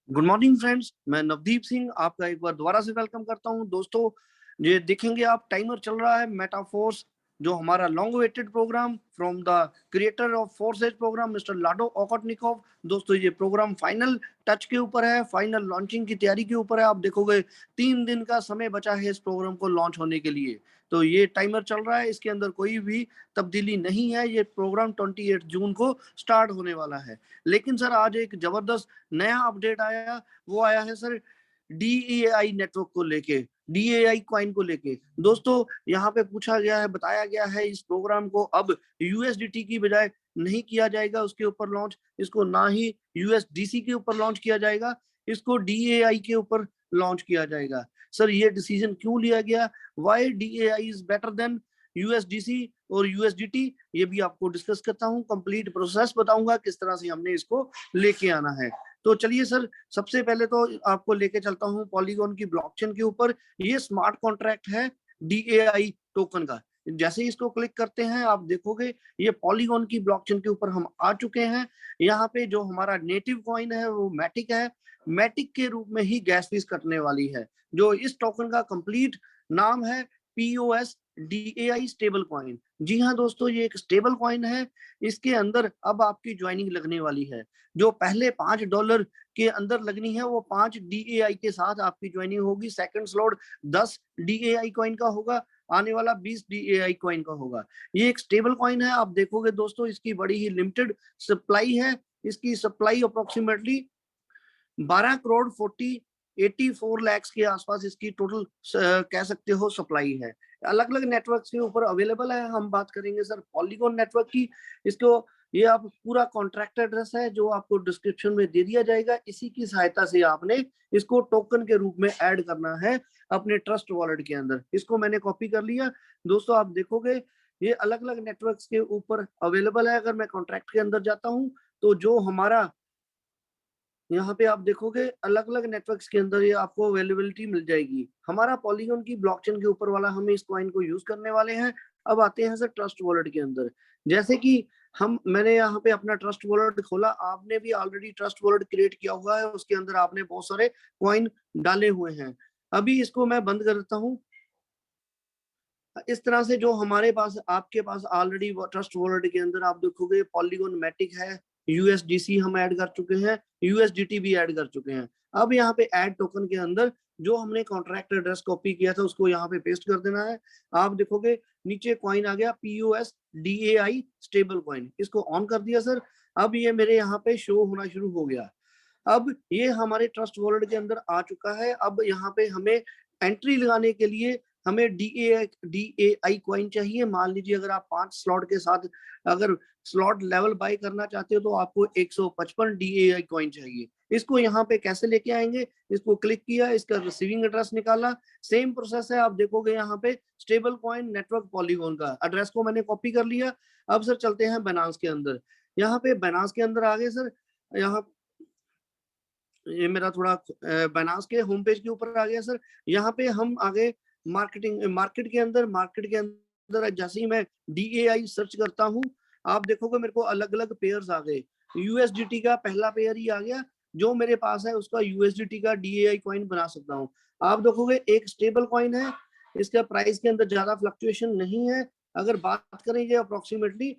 Good morning friends, मैं नवदीप सिंह आपका एक बार दोबारा से वेलकम करता हूं। दोस्तों, ये देखेंगे आप टाइमर चल रहा है मेटाफोर्स, जो हमारा long waited program from the creator of Forsage program mister Lado Okhotnikov. दोस्तों, ये प्रोग्राम फाइनल टच के ऊपर है, फाइनल लॉन्चिंग की तैयारी के ऊपर है। आप देखोगे 3 दिन का समय बचा है इस प्रोग्राम को लॉन्च होने के लिए। तो ये टाइमर चल रहा है, इसके अंदर कोई भी तब्दीली नहीं है। ये प्रोग्राम 28 जून को स्टार्ट होने वाला है। लेकिन सर, आज एक जबरदस्त नया अपडेट आया। वो आया है सर डीएआई नेटवर्क को लेके, डीएआई कॉइन को लेके। दोस्तों, यहाँ पे पूछा गया है, बताया गया है, इस प्रोग्राम को अब यूएसडीटी की बजाय नहीं किया जाएगा उसके ऊपर लॉन्च, इसको ना ही यूएसडीसी के ऊपर लॉन्च किया जाएगा, इसको डीएआई के ऊपर लॉन्च किया जाएगा। सर, ये डिसीजन क्यों लिया गया? Why DAI is better than USDC और यूएसडीटी, ये भी आपको डिस्कस करता हूँ। कंप्लीट प्रोसेस बताऊंगा किस तरह से हमने इसको लेके आना है। तो चलिए सर, सबसे पहले तो आपको लेके चलता हूँ पॉलीगॉन की ब्लॉकचेन के ऊपर। ये स्मार्ट कॉन्ट्रैक्ट है डीएआई टोकन का। जैसे ही इसको क्लिक करते हैं, आप देखोगे ये पॉलीगॉन की ब्लॉकचेन के ऊपर हम आ चुके हैं। यहाँ पे जो हमारा नेटिव कॉइन है वो मैटिक है। मैटिक के रूप में ही गैस फीस कटने वाली है। जो इस टोकन का कंप्लीट नाम है पीओएस डीएआई स्टेबल कॉइन। जी हाँ दोस्तों, ये एक स्टेबल कॉइन है। इसके अंदर अब आपकी ज्वाइनिंग लगने वाली है। जो पहले $5 के अंदर लगनी है, वो 5 डीएआई के साथ आपकी ज्वाइनिंग होगी। सेकंड स्लॉट 10 डीएआई कॉइन का होगा, आने वाला 20 डीएआई कॉइन का होगा। ये एक स्टेबल कॉइन है। आप देखोगे दोस्तों, इसकी बड़ी ही लिमिटेड सप्लाई है। इसकी सप्लाई अप्रोक्सीमेटली 12 करोड़ 84 लाख के आसपास इसकी टोटल कह सकते हो सप्लाई है। अलग अलग नेटवर्क के ऊपर अवेलेबल है। हम बात करेंगे सर पॉलीगॉन नेटवर्क की। इसको ये आप पूरा कॉन्ट्रैक्ट एड्रेस है जो आपको डिस्क्रिप्शन में दे दिया जाएगा। इसी की सहायता से आपने इसको टोकन के रूप में ऐड करना है अपने ट्रस्ट वॉलेट के अंदर। इसको मैंने कॉपी कर लिया। दोस्तों, आप देखोगे ये अलग अलग नेटवर्क्स के ऊपर अवेलेबल है। अगर मैं कॉन्ट्रैक्ट के अंदर जाता हूँ, तो जो हमारा यहाँ पे आप देखोगे अलग अलग नेटवर्क्स के अंदर ये आपको अवेलेबिलिटी मिल जाएगी। हमारा पॉलीगॉन की ब्लॉकचेन के ऊपर वाला हम इस कॉइन को यूज करने वाले हैं। अब आते हैं सर ट्रस्ट वॉलेट के अंदर। जैसे कि मैंने यहाँ पे अपना ट्रस्ट वॉलेट खोला। आपने भी ऑलरेडी ट्रस्ट वॉलेट क्रिएट किया हुआ है, उसके अंदर आपने बहुत सारे कॉइन डाले हुए हैं। अभी इसको मैं बंद कर देता हूँ। इस तरह से जो हमारे पास आपके पास ऑलरेडी ट्रस्ट वॉलेट के अंदर आप देखोगे पॉलीगॉन मैटिक है, यूएसडीसी हम ऐड कर चुके हैं, यूएसडीटी भी ऐड कर चुके हैं। अब यहाँ पे ऐड टोकन के अंदर जो हमने कॉन्ट्रैक्ट एड्रेस कॉपी किया था उसको यहाँ पे पेस्ट कर देना है। आप देखोगे नीचे कॉइन आ गया पीओएस डीएआई स्टेबल कॉइन, इसको ऑन कर दिया सर। अब ये मेरे यहाँ पे शो होना शुरू हो गया। अब ये हमारे ट्रस्ट वॉलेट के अंदर आ चुका है। अब यहाँ पे हमें एंट्री लगाने के लिए हमें डीएआई कॉइन चाहिए। मान लीजिए अगर आप 5 स्लॉट के साथ अगर स्लॉट लेवल बाय करना चाहते हो, तो आपको 155 डीएआई कॉइन चाहिए। इसको यहाँ पे कैसे लेके आएंगे? इसको क्लिक किया, इसका रिसीविंग एड्रेस निकाला। सेम प्रोसेस है। आप देखोगे यहाँ पे स्टेबल कॉइन नेटवर्क पॉलीगॉन का एड्रेस को मैंने कॉपी कर लिया। अब सर चलते हैं बाइनेंस के अंदर। यहाँ पे बाइनेंस के अंदर आगे सर, यहाँ ये मेरा थोड़ा बाइनेंस के होम पेज के ऊपर आ गया सर। यहाँ पे हम आगे मार्केट के अंदर जैसे ही मैं डीएआई सर्च करता हूँ, आप देखोगे मेरे को अलग अलग पेयर्स आ गए। यूएसडीटी का पहला पेयर ही आ गया। जो मेरे पास है उसका यूएसडीटी का डीएआई कॉइन बना सकता हूँ। आप देखोगे एक स्टेबल कॉइन है, इसका प्राइस के अंदर ज्यादा फ्लक्चुएशन नहीं है। अगर बात करें, ये अप्रोक्सीमेटली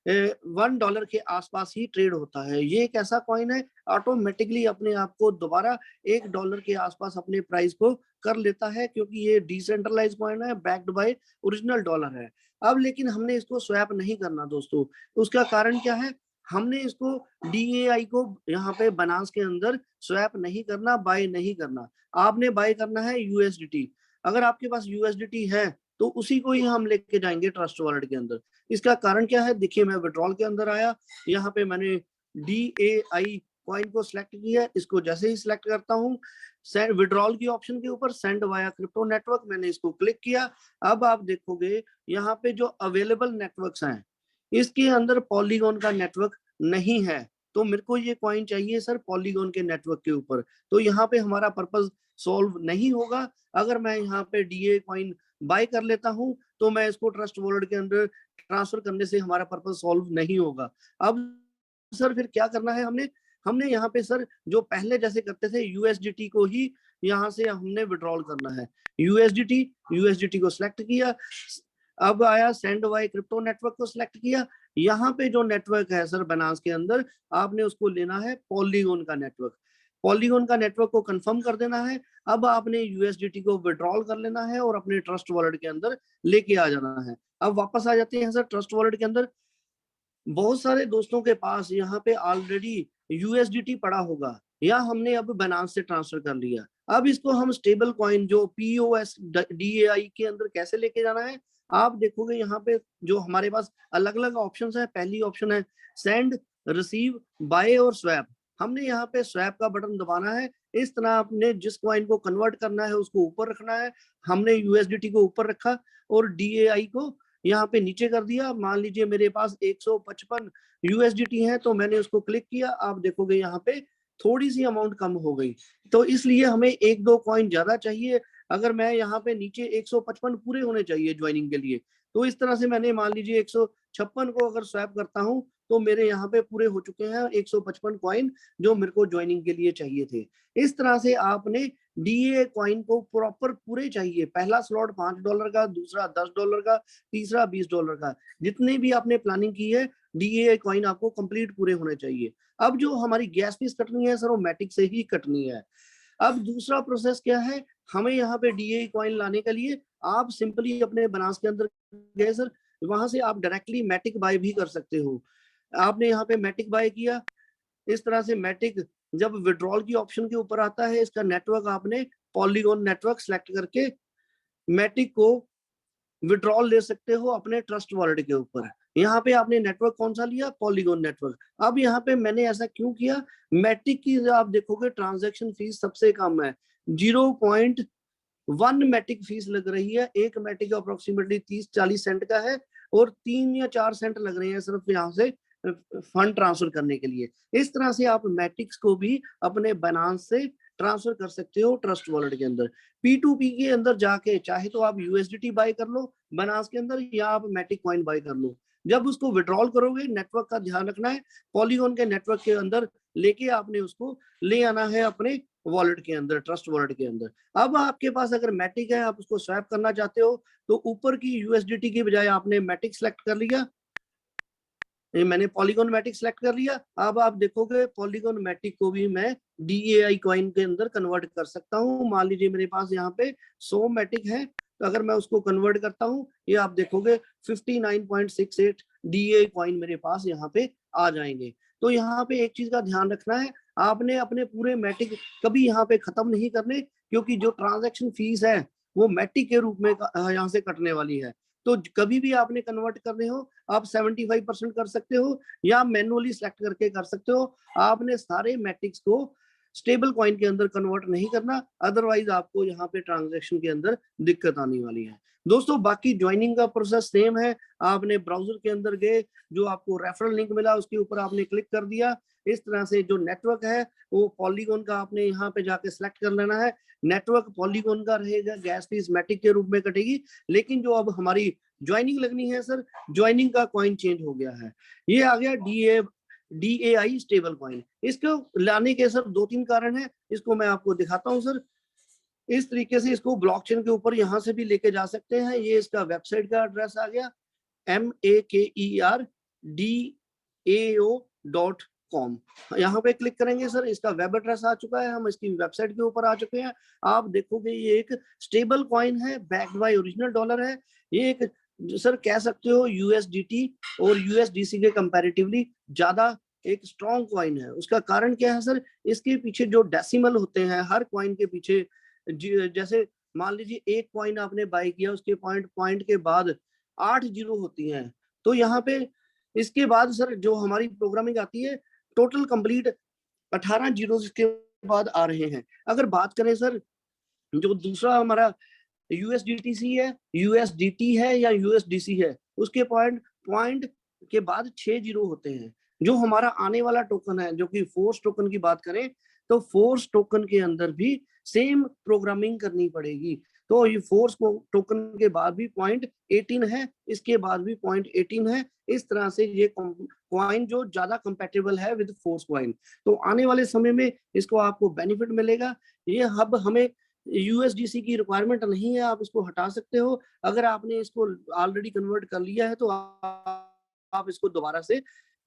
$1 के आसपास ही ट्रेड होता है। ये एक ऐसा कॉइन है ऑटोमेटिकली अपने आप को दोबारा $1 के आसपास अपने प्राइस को कर लेता है, क्योंकि ये डिसेंट्रलाइज कॉइन है, बैक्ड बाय ओरिजिनल डॉलर है। अब लेकिन हमने इसको स्वैप नहीं करना दोस्तों। उसका कारण क्या है? हमने इसको डीएआई को यहाँ पे बाइनेंस के अंदर स्वैप नहीं करना, बाय नहीं करना। आपने बाय करना है यूएसडीटी। अगर आपके पास यूएसडीटी है तो उसी को ही हम लेके जाएंगे ट्रस्ट वॉलेट के अंदर। इसका कारण क्या है? देखिए, मैं विड्रॉल के अंदर आया, यहाँ पे मैंने डीएआई कॉइन को सिलेक्ट किया। इसको जैसे ही सिलेक्ट करता हूँ, विड्रॉल की ऑप्शन के ऊपर सेंड वाया क्रिप्टो नेटवर्क, मैंने इसको क्लिक किया। अब आप देखोगे यहाँ पे जो अवेलेबल नेटवर्क्स हैं, इसके अंदर पॉलीगॉन का नेटवर्क नहीं है। तो मेरे को ये कॉइन चाहिए सर पॉलीगॉन के नेटवर्क के ऊपर। तो यहाँ पे हमारा पर्पस सॉल्व नहीं होगा। अगर मैं यहाँ पे डीए कॉइन बाय कर लेता हूँ, तो मैं इसको ट्रस्ट वॉलेट के अंदर ट्रांसफर करने से हमारा पर्पस सॉल्व नहीं होगा। अब सर फिर क्या करना है हमने? हमने यहाँ पे सर जो पहले जैसे करते थे यूएसडीटी को ही यहाँ से हमने विड्रॉल करना है। यूएसडीटी को सिलेक्ट किया, अब आया सेंड बाय क्रिप्टो नेटवर्क को सिलेक्ट किया। यहाँ पे जो नेटवर्क है सर बाइनेंस के अंदर, आपने उसको लेना है पॉलीगॉन का नेटवर्क। पॉलीगॉन का नेटवर्क को कंफर्म कर देना है। अब आपने यूएसडीटी को विड्रॉल कर लेना है और अपने ट्रस्ट वॉलेट के अंदर लेके आ जाना है। अब वापस आ जाते हैं सर ट्रस्ट वॉलेट के अंदर। बहुत सारे दोस्तों के पास यहाँ पे ऑलरेडी यूएसडीटी पड़ा होगा, या हमने अब बाइनेंस से ट्रांसफर कर लिया। अब इसको हम स्टेबल कॉइन जो पीओएस डीएआई के अंदर कैसे लेके जाना है, आप देखोगे यहाँ पे जो हमारे पास अलग अलग ऑप्शन है। पहली ऑप्शन है सेंड, रिसीव, बाय और स्वैप। हमने यहाँ पे स्वैप का बटन दबाना है। इस तरह आपने जिस कॉइन को कन्वर्ट करना है उसको ऊपर रखना है। हमने यूएसडीटी को ऊपर रखा और डीएआई को यहाँ पे नीचे कर दिया। मान लीजिए मेरे पास 155 यूएसडीटी है, तो मैंने उसको क्लिक किया। आप देखोगे यहाँ पे थोड़ी सी अमाउंट कम हो गई, तो इसलिए हमें एक दो कॉइन ज्यादा चाहिए। अगर मैं यहाँ पे नीचे 155 पूरे होने चाहिए ज्वाइनिंग के लिए, तो इस तरह से मैंने मान लीजिए 156 को अगर स्वैप करता हूँ तो मेरे यहाँ पे पूरे हो चुके हैं 155 कॉइन जो मेरे को ज्वाइनिंग के लिए चाहिए थे। इस तरह से आपने डीए कॉइन को प्रॉपर पूरे चाहिए। पहला स्लॉट $5 का, दूसरा $10 का, तीसरा $20 का। जितने भी आपने प्लानिंग की है डीए कॉइन आपको कंप्लीट पूरे होने चाहिए। अब जो हमारी गैस फीस कटनी है सर वो मैटिक से ही कटनी है। अब दूसरा प्रोसेस क्या है, हमें यहाँ पे डीए कॉइन लाने के लिए आप सिंपली अपने बाइनेंस के अंदर गए सर, वहां से आप डायरेक्टली मैटिक बाय भी कर सकते हो। आपने यहाँ पे मैटिक बाय किया। इस तरह से मैटिक जब विड्रॉल की ऑप्शन के ऊपर आता है, इसका नेटवर्क आपने पॉलीगॉन नेटवर्क सेलेक्ट करके मैटिक को विड्रॉल ले सकते हो अपने ट्रस्ट वॉलेट के ऊपर। यहाँ पे आपने नेटवर्क कौन सा लिया, पॉलीगॉन नेटवर्क। अब यहाँ पे मैंने ऐसा क्यों किया, मैटिक की आप देखोगे ट्रांजैक्शन फीस सबसे कम है, 0.1 मैटिक फीस लग रही है। एक मैटिक अप्रोक्सीमेटली 30-40 सेंट का है और 3 या 4 सेंट लग रहे हैं सिर्फ यहाँ से फंड ट्रांसफर करने के लिए। इस तरह से आप मैटिक्स को भी अपने बाइनेंस से ट्रांसफर कर सकते हो ट्रस्ट वॉलेट के अंदर। P2P के अंदर जाके चाहे तो आप यूएसडीटी बाय कर लो बाइनेंस के अंदर, या आप मैटिक कॉइन बाय कर लो। जब उसको विड्रॉल करोगे, नेटवर्क का ध्यान रखना है, पॉलीगॉन के नेटवर्क के अंदर लेके आपने उसको ले आना है अपने वॉलेट के अंदर, ट्रस्ट वॉलेट के अंदर। अब आपके पास अगर मैटिक है, आप उसको स्वैप करना चाहते हो, तो ऊपर की यूएसडीटी की बजाय आपने मैटिक सेलेक्ट कर लिया। मैंने पॉलीगॉन मैटिक सेलेक्ट कर लिया। अब आप देखोगे पॉलीगॉन मैटिक को भी मैं डीएआई कॉइन के अंदर कन्वर्ट कर सकता हूँ। मान लीजिए मेरे पास यहाँ पे 100 मैटिक है, तो अगर मैं उसको कन्वर्ट करता हूँ, ये आप देखोगे 59.68 डीएआई कॉइन मेरे पास यहाँ पे आ जाएंगे। तो यहाँ पे एक चीज का ध्यान रखना है, आपने अपने पूरे मैटिक कभी यहाँ पे खत्म नहीं करने, क्योंकि जो ट्रांजेक्शन फीस है वो मैटिक के रूप में यहाँ से कटने वाली है। तो कभी भी आपने कन्वर्ट करने हो, आप 75% कर सकते हो या मैनुअली सेलेक्ट करके कर सकते हो। आपने सारे मैट्रिक्स को स्टेबल कॉइन के अंदर कन्वर्ट नहीं करना, अदरवाइज आपको यहाँ पे ट्रांजैक्शन के अंदर दिक्कत आने वाली है। दोस्तों बाकी ज्वाइनिंग का प्रोसेस सेम है। आपने ब्राउजर के अंदर गए, जो आपको रेफरल लिंक मिला उसके ऊपर आपने क्लिक कर दिया। इस तरह से जो नेटवर्क है वो पॉलीगॉन का आपने यहाँ पे जाके सिलेक्ट कर लेना है। नेटवर्क पॉलीगॉन का रहेगा, गैस फीस मैटिक के रूप में कटेगी। लेकिन जो अब हमारी ज्वाइनिंग लगनी है सर, ज्वाइनिंग का कॉइन चेंज हो गया है। ये आ गया डीएआई स्टेबल कॉइन। इसको लाने के सर 2-3 कारण है, इसको मैं आपको दिखाता हूँ सर। इस तरीके से इसको ब्लॉकचेन के ऊपर यहाँ से भी लेके जा सकते हैं। ये इसका वेबसाइट का एड्रेस आ गया makerdao.com। यहाँ पे क्लिक करेंगे सर, इसका वेब एड्रेस आ चुका है, हम इसकी वेबसाइट के ऊपर आ चुके हैं। आप देखोगे ये एक स्टेबल कॉइन है, बैक्ड बाय ओरिजिनल डॉलर है। ये एक सर कह सकते हो यूएसडीटी और यूएसडीसी के कंपैरेटिवली ज्यादा एक स्ट्रॉन्ग कॉइन है। उसका कारण क्या है सर, इसके पीछे जो डेसिमल होते हैं हर कॉइन के पीछे, जैसे मान लीजिए एक कॉइन आपने बाय किया, उसके पॉइंट के बाद 8 जीरो होती हैं। तो यहाँ पे इसके बाद सर जो हमारी प्रोग्रामिंग आती है, टोटल कंप्लीट 18 जीरो इसके बाद आ रहे हैं। अगर बात करें सर जो दूसरा हमारा यूएसडीटीसी है, यूएसडीटी है या यूएसडीसी है, उसके पॉइंट के बाद 6 जीरो होते हैं। जो हमारा आने वाला टोकन है, जो कि फोर्स टोकन की बात करें, तो फोर्स टोकन के अंदर भी सेम प्रोग्रामिंग करनी पड़ेगी। तो ये फोर्स को टोकन के बाद भी 0.18 है, इसके बाद भी 0.18 है। इस तरह से ये कॉइन जो ज्यादा कंपेटेबल है विद फोर्स कॉइन, तो आने वाले समय में इसको आपको बेनिफिट मिलेगा। ये हब हमें यूएसडीसी की रिक्वायरमेंट नहीं है, आप इसको हटा सकते हो। अगर आपने इसको ऑलरेडी कन्वर्ट कर लिया है तो आप इसको दोबारा से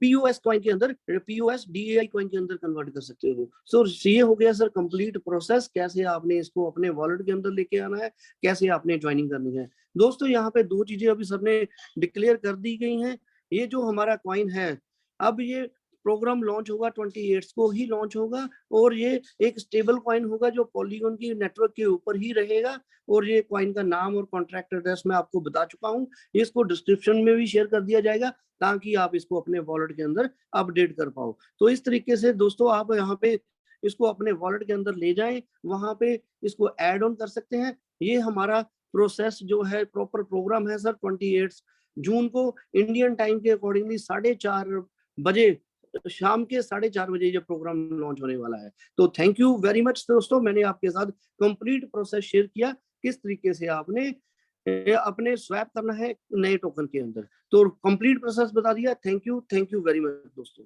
पीओएस कॉइन के अंदर, पीओएस डीएआई कॉइन के अंदर कन्वर्ट कर सकते हो। सो ये हो गया सर कंप्लीट प्रोसेस, कैसे आपने इसको अपने वॉलेट के अंदर लेके आना है, कैसे आपने ज्वाइनिंग करनी है। दोस्तों यहाँ पे दो चीजें अभी सर ने डिक्लेयर कर दी गई हैं। ये जो हमारा कॉइन है, अब ये प्रोग्राम लॉन्च होगा 28 को ही लॉन्च होगा, और ये एक स्टेबल कॉइन होगा जो पॉलीगॉन की नेटवर्क के ऊपर ही रहेगा। और ये कॉइन का नाम और कॉन्ट्रैक्ट एड्रेस मैं आपको बता चुका हूँ, इसको डिस्क्रिप्शन में भी शेयर कर दिया जाएगा ताकि आप इसको अपने वॉलेट के अंदर अपडेट कर पाओ। तो इस तरीके से दोस्तों आप यहाँ पे इसको अपने वॉलेट के अंदर ले जाएं, वहां पे इसको ऐड ऑन कर सकते हैं। ये हमारा प्रोसेस जो है, प्रॉपर प्रोग्राम है सर 28 जून को इंडियन टाइम के अकॉर्डिंगली 4:30 बजे, शाम के 4:30 बजे ये प्रोग्राम लॉन्च होने वाला है। तो थैंक यू वेरी मच दोस्तों, मैंने आपके साथ कंप्लीट प्रोसेस शेयर किया, किस तरीके से आपने अपने स्वैप करना है नए टोकन के अंदर। तो कंप्लीट प्रोसेस बता दिया। थैंक यू वेरी मच दोस्तों।